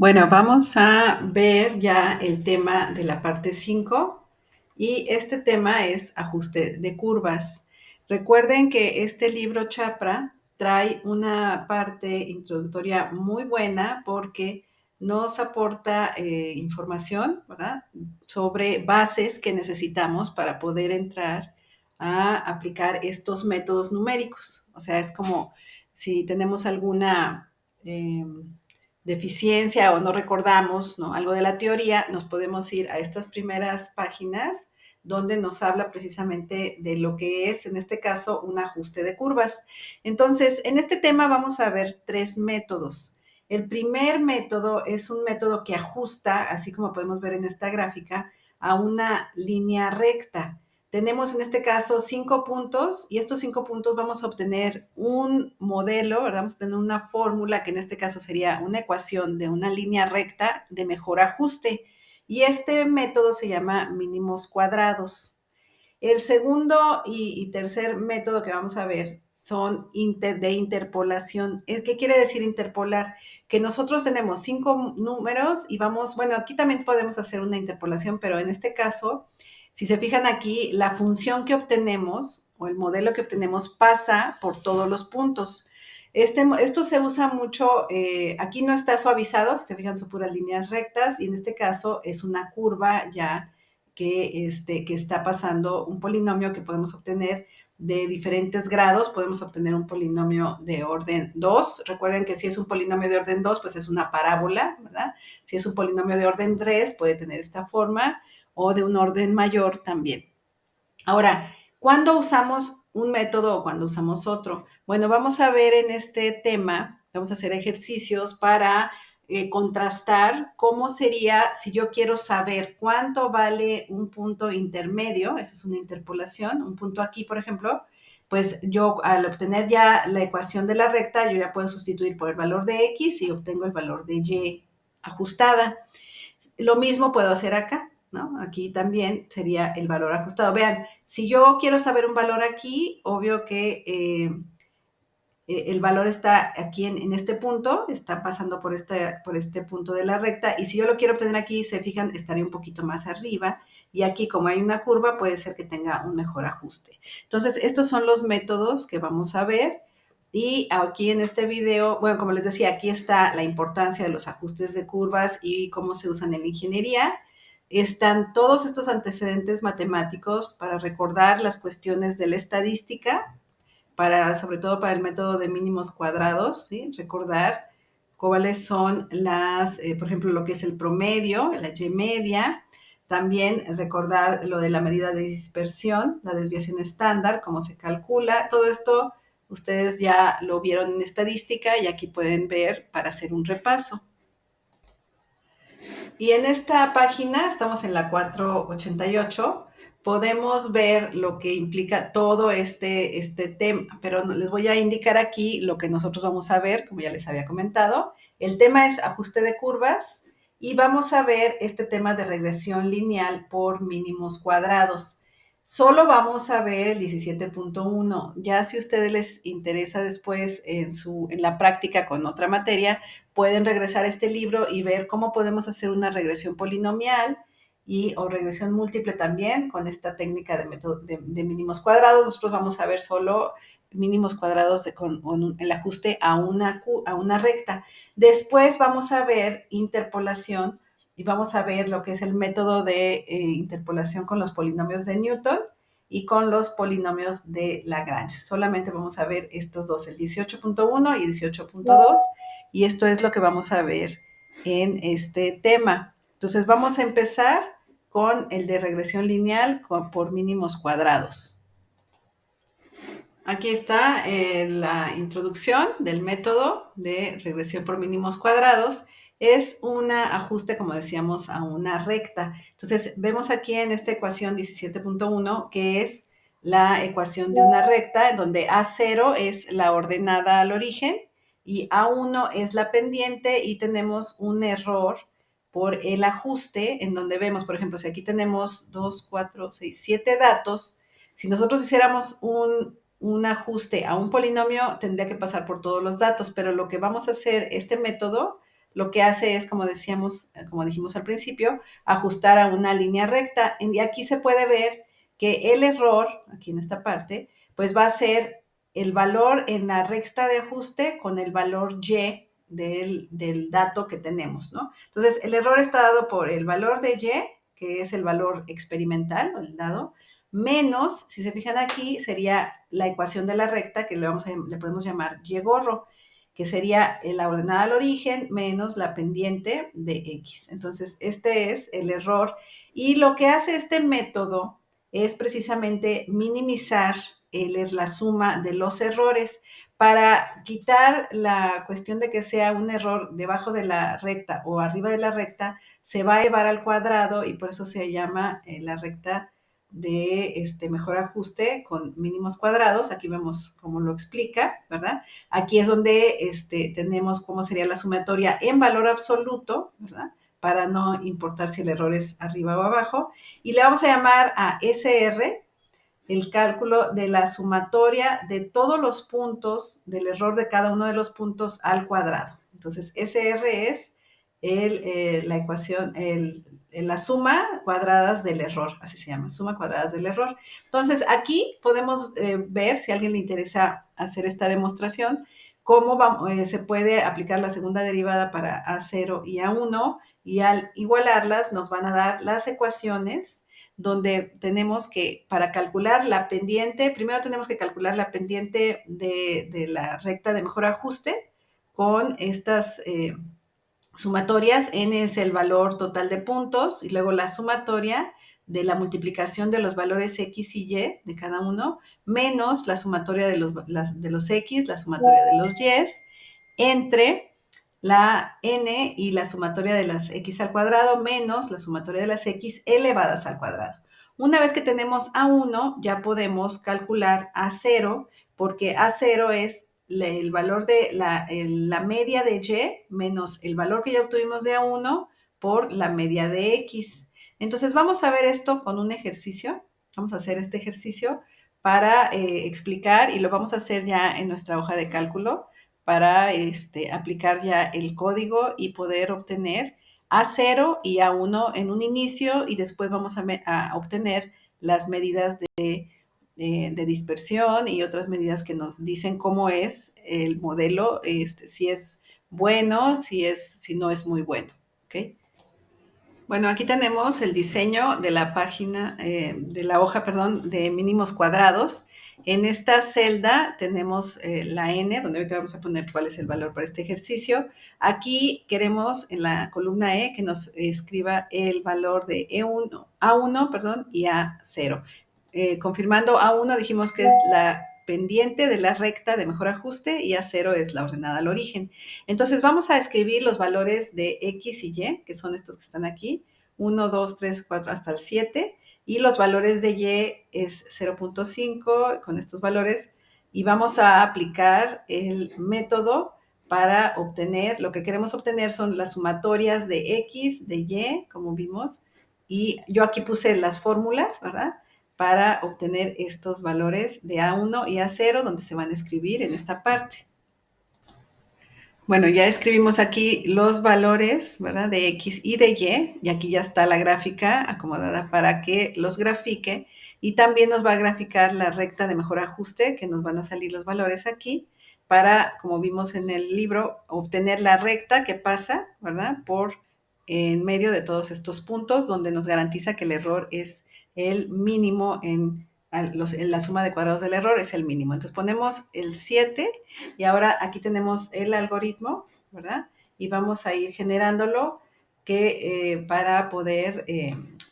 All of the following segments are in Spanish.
Bueno, vamos a ver ya el tema de la parte 5 y este tema es ajuste de curvas. Recuerden que este libro Chapra trae una parte introductoria muy buena porque nos aporta información, ¿verdad? Sobre bases que necesitamos para poder entrar a aplicar estos métodos numéricos. O sea, es como si tenemos alguna deficiencia o no recordamos, ¿no?, algo de la teoría, nos podemos ir a estas primeras páginas donde nos habla precisamente de lo que es, en este caso, un ajuste de curvas. Entonces, en este tema vamos a ver tres métodos. El primer método es un método que ajusta, así como podemos ver en esta gráfica, a una línea recta. Tenemos en este caso 5 puntos y estos 5 puntos vamos a obtener un modelo, ¿verdad? Vamos a tener una fórmula que en este caso sería una ecuación de una línea recta de mejor ajuste. Y este método se llama mínimos cuadrados. El segundo y tercer método que vamos a ver son de interpolación. ¿Qué quiere decir interpolar? Que nosotros tenemos 5 números y vamos, bueno, aquí también podemos hacer una interpolación, pero en este caso, si se fijan aquí, la función que obtenemos o el modelo que obtenemos pasa por todos los puntos. Esto se usa mucho, aquí no está suavizado, si se fijan son puras líneas rectas y en este caso es una curva ya que está pasando un polinomio que podemos obtener de diferentes grados. Podemos obtener un polinomio de orden 2. Recuerden que si es un polinomio de orden 2, pues es una parábola, ¿verdad? Si es un polinomio de orden 3, puede tener esta forma, o de un orden mayor también. Ahora, ¿cuándo usamos un método o cuándo usamos otro? Bueno, vamos a ver en este tema, vamos a hacer ejercicios para contrastar cómo sería si yo quiero saber cuánto vale un punto intermedio, eso es una interpolación, un punto aquí, por ejemplo, pues yo al obtener ya la ecuación de la recta, yo ya puedo sustituir por el valor de X y obtengo el valor de Y ajustada. Lo mismo puedo hacer acá, ¿no? Aquí también sería el valor ajustado. Vean, si yo quiero saber un valor aquí, obvio que el valor está aquí en este punto, está pasando por este punto de la recta, y si yo lo quiero obtener aquí, se fijan, estaría un poquito más arriba, y aquí como hay una curva, puede ser que tenga un mejor ajuste. Entonces, estos son los métodos que vamos a ver, y aquí en este video, bueno, como les decía, aquí está la importancia de los ajustes de curvas y cómo se usan en la ingeniería. Están todos estos antecedentes matemáticos para recordar las cuestiones de la estadística, sobre todo para el método de mínimos cuadrados, ¿sí? Recordar cuáles son por ejemplo, lo que es el promedio, la Y media. También recordar lo de la medida de dispersión, la desviación estándar, cómo se calcula. Todo esto ustedes ya lo vieron en estadística y aquí pueden ver para hacer un repaso. Y en esta página, estamos en la 488, podemos ver lo que implica todo este tema, pero les voy a indicar aquí lo que nosotros vamos a ver, como ya les había comentado. El tema es ajuste de curvas y vamos a ver este tema de regresión lineal por mínimos cuadrados. Solo vamos a ver el 17.1. Ya si a ustedes les interesa después en la práctica con otra materia, pueden regresar a este libro y ver cómo podemos hacer una regresión polinomial o regresión múltiple también con esta técnica de mínimos cuadrados. Nosotros vamos a ver solo mínimos cuadrados con el ajuste a una recta. Después vamos a ver interpolación y vamos a ver lo que es el método de interpolación con los polinomios de Newton y con los polinomios de Lagrange. Solamente vamos a ver estos dos, el 18.1 y 18.2, y esto es lo que vamos a ver en este tema. Entonces vamos a empezar con el de regresión lineal por mínimos cuadrados. Aquí está la introducción del método de regresión por mínimos cuadrados. Es un ajuste, como decíamos, a una recta. Entonces, vemos aquí en esta ecuación 17.1 que es la ecuación de una recta, en donde A0 es la ordenada al origen y A1 es la pendiente, y tenemos un error por el ajuste, en donde vemos, por ejemplo, si aquí tenemos 2, 4, 6, 7 datos, si nosotros hiciéramos un ajuste a un polinomio, tendría que pasar por todos los datos, pero lo que vamos a hacer, este método lo que hace es, como decíamos, como dijimos al principio, ajustar a una línea recta. Y aquí se puede ver que el error, aquí en esta parte, pues va a ser el valor en la recta de ajuste con el valor Y del dato que tenemos, ¿no? Entonces, el error está dado por el valor de Y, que es el valor experimental, el dado, menos, si se fijan aquí, sería la ecuación de la recta, que le podemos llamar Y gorro, que sería la ordenada al origen menos la pendiente de X. Entonces, este es el error. Y lo que hace este método es precisamente minimizar la suma de los errores para quitar la cuestión de que sea un error debajo de la recta o arriba de la recta, se va a llevar al cuadrado y por eso se llama la recta de mejor ajuste con mínimos cuadrados. Aquí vemos cómo lo explica, ¿verdad? Aquí es donde tenemos cómo sería la sumatoria en valor absoluto, ¿verdad? Para no importar si el error es arriba o abajo. Y le vamos a llamar a SR el cálculo de la sumatoria de todos los puntos del error de cada uno de los puntos al cuadrado. Entonces, SR es la ecuación, la suma cuadradas del error, así se llama, suma cuadradas del error. Entonces, aquí podemos ver, si a alguien le interesa hacer esta demostración, cómo se puede aplicar la segunda derivada para A0 y A1, y al igualarlas nos van a dar las ecuaciones donde tenemos que, para calcular la pendiente, primero tenemos que calcular la pendiente de la recta de mejor ajuste con estas sumatorias. N es el valor total de puntos y luego la sumatoria de la multiplicación de los valores X y Y de cada uno, menos la sumatoria de los X, la sumatoria de los Y, entre la n y la sumatoria de las x al cuadrado menos la sumatoria de las x elevadas al cuadrado. Una vez que tenemos A1, ya podemos calcular A0, porque A0 es el valor de la media de Y menos el valor que ya obtuvimos de A1 por la media de X. Entonces vamos a ver esto con un ejercicio. Vamos a hacer este ejercicio para explicar y lo vamos a hacer ya en nuestra hoja de cálculo para aplicar ya el código y poder obtener A0 y A1 en un inicio y después vamos a obtener las medidas de dispersión y otras medidas que nos dicen cómo es el modelo, si es bueno, si no es muy bueno. ¿Okay? Bueno, aquí tenemos el diseño de la página, de la hoja, perdón, de mínimos cuadrados. En esta celda tenemos la n, donde ahorita vamos a poner cuál es el valor para este ejercicio. Aquí queremos en la columna E que nos escriba el valor de A1, perdón, y A0. Confirmando A1 dijimos que es la pendiente de la recta de mejor ajuste y A0 es la ordenada al origen. Entonces vamos a escribir los valores de X y Y, que son estos que están aquí, 1, 2, 3, 4 hasta el 7, y los valores de Y es 0.5 con estos valores, y vamos a aplicar el método para obtener, lo que queremos obtener son las sumatorias de X, de Y, como vimos, y yo aquí puse las fórmulas, ¿verdad? Para obtener estos valores de A1 y A0, donde se van a escribir en esta parte. Bueno, ya escribimos aquí los valores, ¿verdad? De X y de Y aquí ya está la gráfica acomodada para que los grafique y también nos va a graficar la recta de mejor ajuste, que nos van a salir los valores aquí para, como vimos en el libro, obtener la recta que pasa, ¿verdad? Por en medio de todos estos puntos donde nos garantiza que el error es el mínimo en la suma de cuadrados del error es el mínimo. Entonces ponemos el 7 y ahora aquí tenemos el algoritmo, ¿verdad? Y vamos a ir generándolo para poder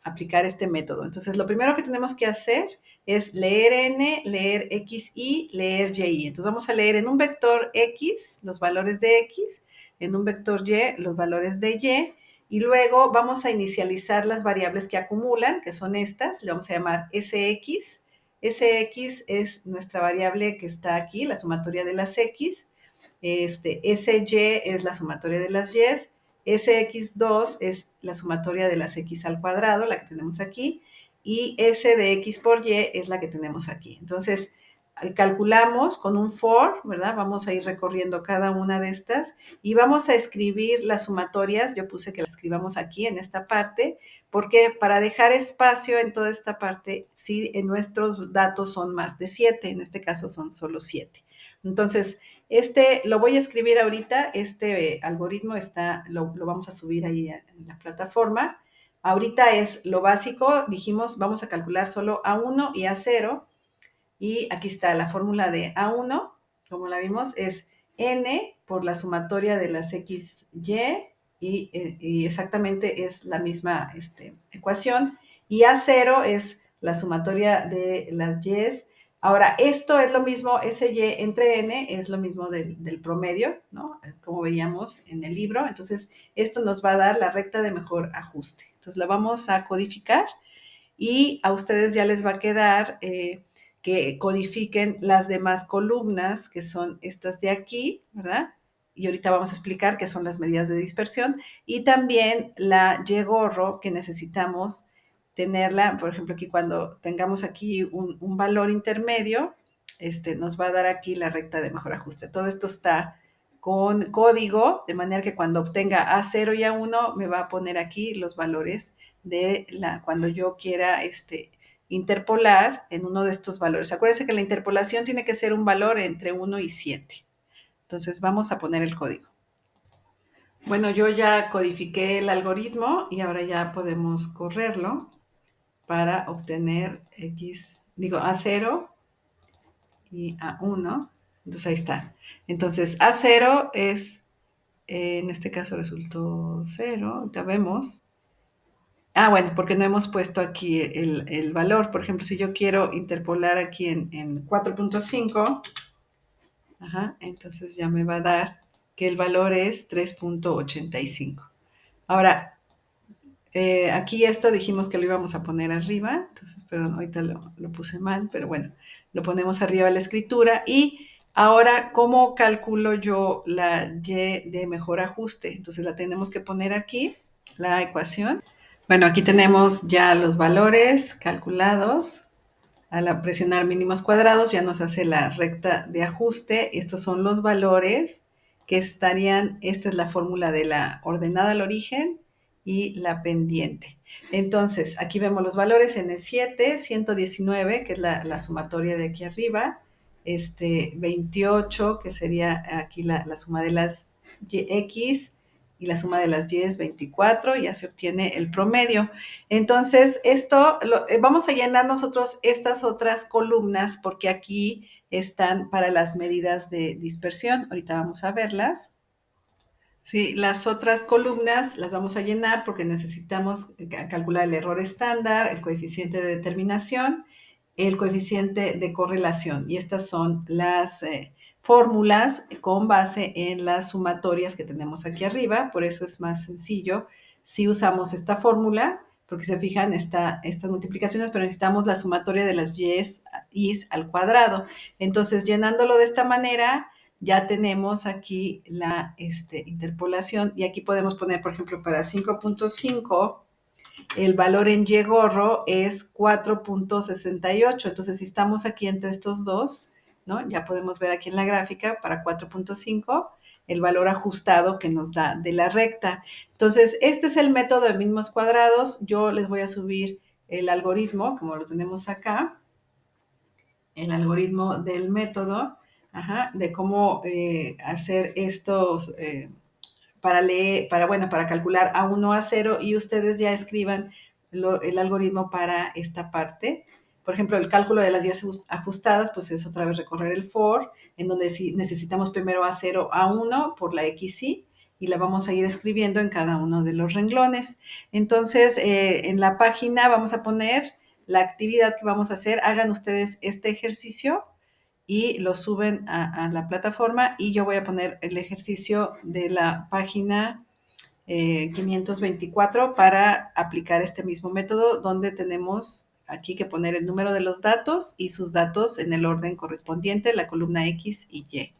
aplicar este método. Entonces, lo primero que tenemos que hacer es leer n, leer xy, leer y. Entonces, vamos a leer en un vector x los valores de x, en un vector y los valores de y luego vamos a inicializar las variables que acumulan, que son estas, le vamos a llamar sx. Sx es nuestra variable que está aquí, la sumatoria de las x. Sy es la sumatoria de las y. Sx2 es la sumatoria de las x al cuadrado, la que tenemos aquí. Y S de x por y es la que tenemos aquí. Entonces, calculamos con un for, ¿verdad? Vamos a ir recorriendo cada una de estas y vamos a escribir las sumatorias. Yo puse que las escribamos aquí en esta parte, porque para dejar espacio en toda esta parte, si en nuestros datos son más de 7, en este caso son solo 7. Entonces, lo voy a escribir ahorita, algoritmo lo vamos a subir ahí en la plataforma. Ahorita es lo básico, dijimos, vamos a calcular solo A1 y A0. Y aquí está la fórmula de A1, como la vimos, es N por la sumatoria de las X, y exactamente es la misma ecuación. Y A0 es la sumatoria de las Y. Ahora, esto es lo mismo, ese Y entre N es lo mismo del promedio, ¿no? Como veíamos en el libro. Entonces, esto nos va a dar la recta de mejor ajuste. Entonces, la vamos a codificar y a ustedes ya les va a quedar que codifiquen las demás columnas, que son estas de aquí, ¿verdad? Y ahorita vamos a explicar qué son las medidas de dispersión. Y también la Y gorro, que necesitamos tenerla, por ejemplo, aquí cuando tengamos aquí un valor intermedio, nos va a dar aquí la recta de mejor ajuste. Todo esto está con código, de manera que cuando obtenga A0 y A1, me va a poner aquí los valores cuando yo quiera interpolar en uno de estos valores. Acuérdense que la interpolación tiene que ser un valor entre 1 y 7. Entonces vamos a poner el código. Bueno, yo ya codifiqué el algoritmo y ahora ya podemos correrlo para obtener A0 y A1. Entonces ahí está. Entonces A0 es, en este caso resultó 0, ahorita vemos. Bueno, porque no hemos puesto aquí el valor. Por ejemplo, si yo quiero interpolar aquí en 4.5, entonces ya me va a dar que el valor es 3.85. Ahora, aquí esto dijimos que lo íbamos a poner arriba, entonces, perdón, ahorita lo puse mal, pero bueno, lo ponemos arriba de la escritura. Y ahora, ¿cómo calculo yo la Y de mejor ajuste? Entonces la tenemos que poner aquí, la ecuación. Bueno, aquí tenemos ya los valores calculados. Al presionar mínimos cuadrados ya nos hace la recta de ajuste. Estos son los valores que estarían, esta es la fórmula de la ordenada al origen y la pendiente. Entonces, aquí vemos los valores en el 7, 119, que es la sumatoria de aquí arriba, 28, que sería aquí la suma de las X, y la suma de las Y es 24, ya se obtiene el promedio. Entonces, vamos a llenar nosotros estas otras columnas porque aquí están para las medidas de dispersión. Ahorita vamos a verlas. Sí, las otras columnas las vamos a llenar porque necesitamos calcular el error estándar, el coeficiente de determinación, el coeficiente de correlación. Y estas son las fórmulas con base en las sumatorias que tenemos aquí arriba. Por eso es más sencillo si usamos esta fórmula, porque se fijan estas multiplicaciones, pero necesitamos la sumatoria de las y's al cuadrado. Entonces, llenándolo de esta manera, ya tenemos aquí la interpolación y aquí podemos poner, por ejemplo, para 5.5, el valor en Y gorro es 4.68. Entonces, si estamos aquí entre estos dos, ¿no? Ya podemos ver aquí en la gráfica para 4.5 el valor ajustado que nos da de la recta. Entonces, este es el método de mínimos cuadrados. Yo les voy a subir el algoritmo, como lo tenemos acá, el algoritmo del método, de cómo hacer estos para calcular A1, A0, y ustedes ya escriban el algoritmo para esta parte. Por ejemplo, el cálculo de las días ajustadas, pues es otra vez recorrer el for, en donde sí necesitamos primero A0, A1 por la XY, y la vamos a ir escribiendo en cada uno de los renglones. Entonces, en la página vamos a poner la actividad que vamos a hacer. Hagan ustedes este ejercicio y lo suben a la plataforma, y yo voy a poner el ejercicio de la página 524 para aplicar este mismo método, donde tenemos aquí que poner el número de los datos y sus datos en el orden correspondiente, la columna X y Y.